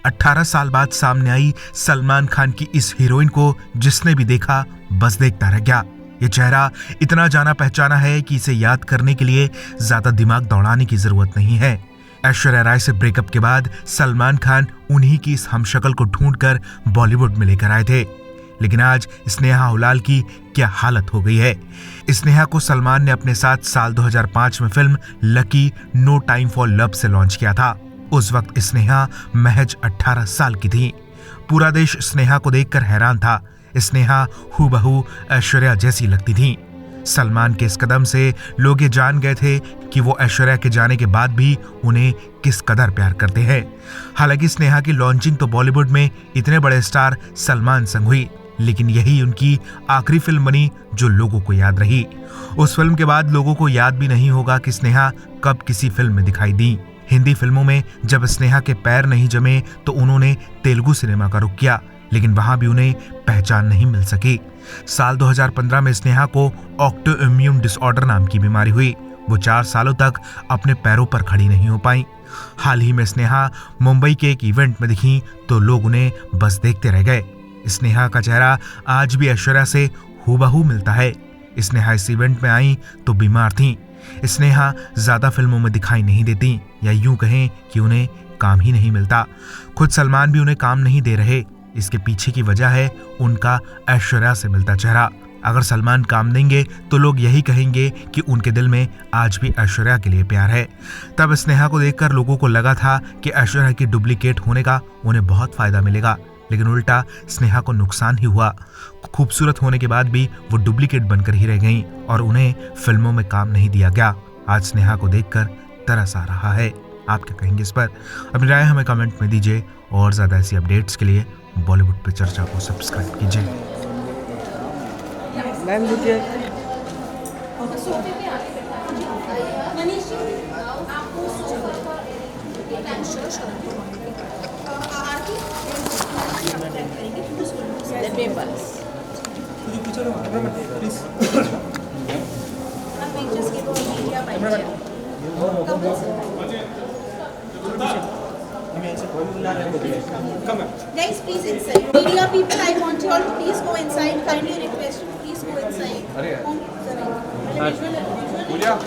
18 साल बाद सामने आई सलमान खान की इस हीरोइन को जिसने भी देखा बस देखता रह गया। ये चेहरा इतना जाना पहचाना है कि इसे याद करने के लिए ज्यादा दिमाग दौड़ाने की जरूरत नहीं है। ऐश्वर्या राय से ब्रेकअप के बाद सलमान खान उन्हीं की इस हमशक्ल को ढूंढकर बॉलीवुड में लेकर आए थे, लेकिन आज स्नेहा हुलाल की क्या हालत हो गई है। स्नेहा को सलमान ने अपने साथ साल 2005 में film Lucky no time for love से लॉन्च किया था। उस वक्त स्नेहा महज 18 साल की थी। पूरा देश स्नेहा को देखकर हैरान था। स्नेहा हूबहू ऐश्वर्या जैसी लगती थी। सलमान के इस कदम से लोग ये जान गए थे कि वो ऐश्वर्या के जाने के बाद भी उन्हें किस कदर प्यार करते हैं। हालांकि स्नेहा की लॉन्चिंग तो बॉलीवुड में इतने बड़े स्टार सलमान संग हुई, लेकिन यही उनकी आखिरी फिल्म बनी जो लोगों को याद रही। उस फिल्म के बाद लोगों को याद भी नहीं होगा कि स्नेहा कब किसी फिल्म में दिखाई दी। हिंदी फिल्मों में जब स्नेहा के पैर नहीं जमे तो उन्होंने तेलुगु सिनेमा का रुख किया, लेकिन वहां भी उन्हें पहचान नहीं मिल सकी। साल 2015 में स्नेहा को ऑटो इम्यून डिसऑर्डर नाम की बीमारी हुई। वो 4 सालों तक अपने पैरों पर खड़ी नहीं हो पाई। हाल ही में स्नेहा मुंबई के एक इवेंट में दिखी तो लोग उन्हें बस देखते रह गए। स्नेहा का चेहरा आज भी ऐश्वर्या से हूबहू मिलता है। स्नेहा इस इवेंट में आई तो बीमार थी। स्नेहा ज्यादा फिल्मों में दिखाई नहीं देती, या यूं कहें कि उन्हें काम ही नहीं मिलता। खुद सलमान भी उन्हें काम नहीं दे रहे। इसके पीछे की वजह है उनका ऐश्वर्या से मिलता चेहरा। अगर सलमान काम देंगे तो लोग यही कहेंगे कि उनके दिल में आज भी ऐश्वर्या के लिए प्यार है। तब स्नेहा को देखकर लोगों को लगा था कि ऐश्वर्या की डुप्लीकेट होने का उन्हें बहुत फायदा मिलेगा, लेकिन उल्टा स्नेहा को नुकसान ही हुआ। खूबसूरत होने के बाद भी वो डुप्लीकेट बनकर ही रह गईं और उन्हें फिल्मों में काम नहीं दिया गया। आज स्नेहा को देखकर तरस आ रहा है। आप क्या कहेंगे इस पर? अपनी राय हमें कमेंट में दीजिए और ज़्यादा ऐसी अपडेट्स के लिए बॉलीवुड पे चर्चा को सब्सक्राइब कीजिए। मैम मुझे Guys, please inside. Media people, I want you all to please go inside. Kindly request you to please go inside. Visual.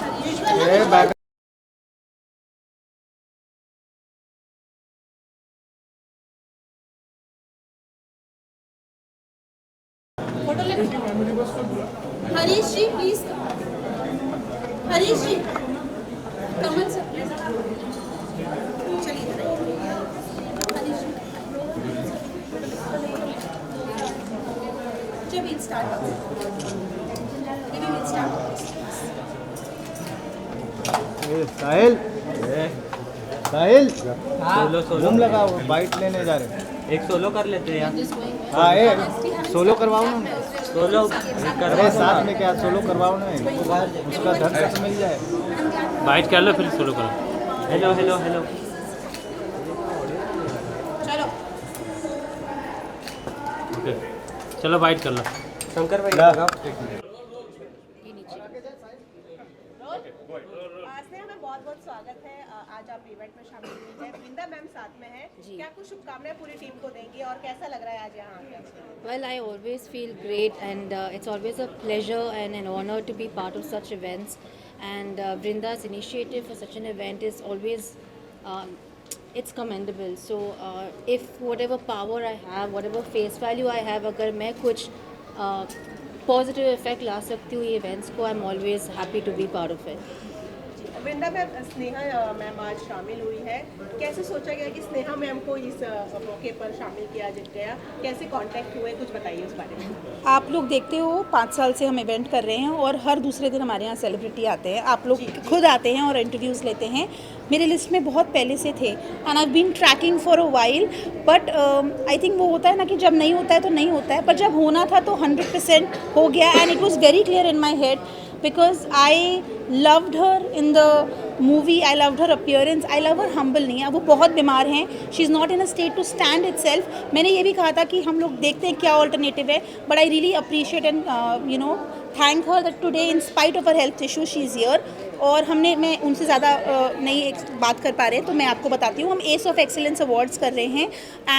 Photo ले. Harish ji, please. Harish ji, Kamal sir, please. चलिए इधर आइए. हरीश जी. जब it start. Maybe we'll start. Sahil Sahil solo लगा bite लेने जा रहे हैं। एक सोलो कर लेते हैं यार। हाँ ये सोलो करवाओ ना। सोलो अरे साथ में क्या सोलो करवाओ ना, उसका धन से मिल जाए। बाइट कर लो फिर सोलो करो। हेलो हेलो हेलो चलो. ओके चलो बाइट कर लो। शंकर भाई लगाओ। स्नेहा मैम, बहुत बहुत स्वागत है। आज आप इवेंट में शामिल हुई हैं। वृंदा मैम साथ में है। क्या कुछ शुभकामनाएं पूरी टीम को देंगी और कैसा लग रहा है आज यहाँ आकर? Well, I always feel great, and it's always a pleasure and an honor to be part of such events. And Vrinda's initiative for such an event is always, it's commendable. So if whatever power I have, whatever face value I have, अगर मैं कुछ positive effect ला सकती हूँ ये events को, I'm always happy to be part of it. Vrinda ma'am, Sneha ma'am आज शामिल हुई है। कैसे सोचा गया कि स्नेहा मैम को इस मौके पर शामिल किया गया? कैसे कांटेक्ट हुए, कुछ बताइए उस बारे में। आप लोग देखते हो 5 साल से हम इवेंट कर रहे हैं और हर दूसरे दिन हमारे यहाँ सेलिब्रिटी आते हैं। आप लोग खुद आते हैं और इंटरव्यूज़ लेते हैं। मेरे लिस्ट में बहुत पहले से थे and I been tracking for a while, but I think वो होता है ना कि जब नहीं होता है तो नहीं होता है, पर जब होना था तो 100% हो गया। And it was very clear in my head because I loved her in the movie, I loved her appearance, I love her humble नहीं है। वो बहुत बीमार हैं, she is not in a state to stand itself। मैंने ये भी कहा था कि हम लोग देखते हैं क्या ऑल्टरनेटिव है, but I really appreciate and thank her that today in spite of her health issue she is here। और मैं उनसे ज़्यादा नहीं एक बात कर पा रहे हैं, तो मैं आपको बताती हूँ। हम एस ऑफ एक्सीलेंस अवार्ड्स कर रहे हैं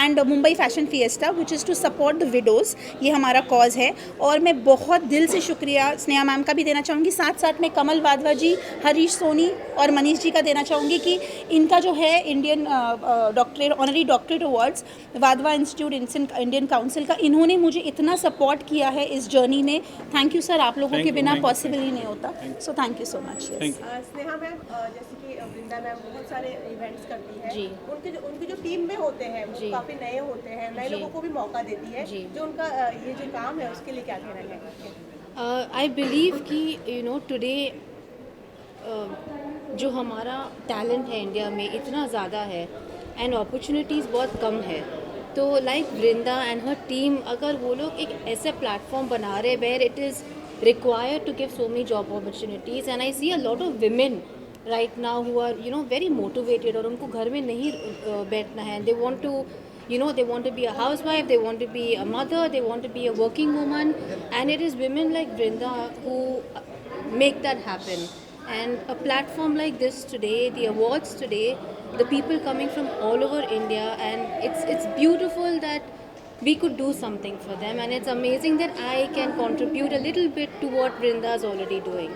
and Mumbai fashion fiesta which is to support the widows, ये हमारा कॉज है। और मैं बहुत दिल से शुक्रिया स्नेहा मैम का भी देना चाहूँगी, साथ साथ में कमल वाधवा जी, हरीश सोनी और मनीष जी का देना चाहूँगी कि इनका जो है Indian doctorate honorary doctorate awards Wadhwa institute Indian council का, इन्होंने मुझे इतना सपोर्ट किया है इस जर्नी में। थैंक यू सर, आप लोगों के बिना पॉसिबल ही नहीं होता, so thank you so much. Sneha ma'am, जैसे कि वृंदा मैम बहुत सारे इवेंट्स करती है, जी। उनकी जो टीम में होते हैं वो जी। काफ़ी नए होते हैं, नए जी। लोगों को भी मौका देती है, जी। जो उनका ये जो काम है उसके लिए क्या कहना है? आई बिलीव कि टुडे जो हमारा टैलेंट है इंडिया में इतना ज़्यादा है एंड अपॉर्चुनिटीज़ बहुत कम है, तो like Vrinda and her team, अगर वो लोग एक ऐसे प्लेटफॉर्म बना रहे where it is required to give so many job opportunities, and I see a lot of women right now who are very motivated, और उनको घर में नहीं बैठना है, they want to they want to be a housewife, they want to be a mother, they want to be a working woman, and it is women like Vrinda who make that happen. And a platform like this today, the awards today, the people coming from all over India, and it's beautiful that we could do something for them, and it's amazing that I can contribute a little bit to what Vrinda is already doing.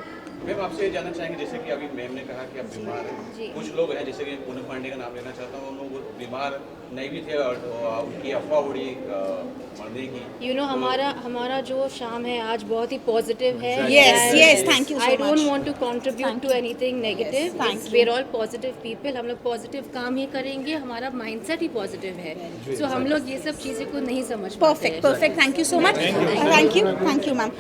Ma'am आपसे ये जानना चाहेंगे, जैसे कि अभी ma'am ने कहा कि आप बीमार जी। हैं, कुछ लोग हैं जैसे कि पूनम पांडे का नाम लेना चाहता हूँ, वो बीमार नहीं भी थे और उनकी अफवाह उड़ी मरने की। हमारा जो शाम है आज बहुत ही पॉजिटिव है। Yes, thank you so I don't much. want to contribute to anything negative. thank We're all positive people. हम लोग पॉजिटिव काम ही करेंगे, हमारा माइंडसेट ही पॉजिटिव है, so हम लोग ये सब चीज़ें को नहीं समझ पाते हैं। Perfect, thank you so much. Thank you, ma'am.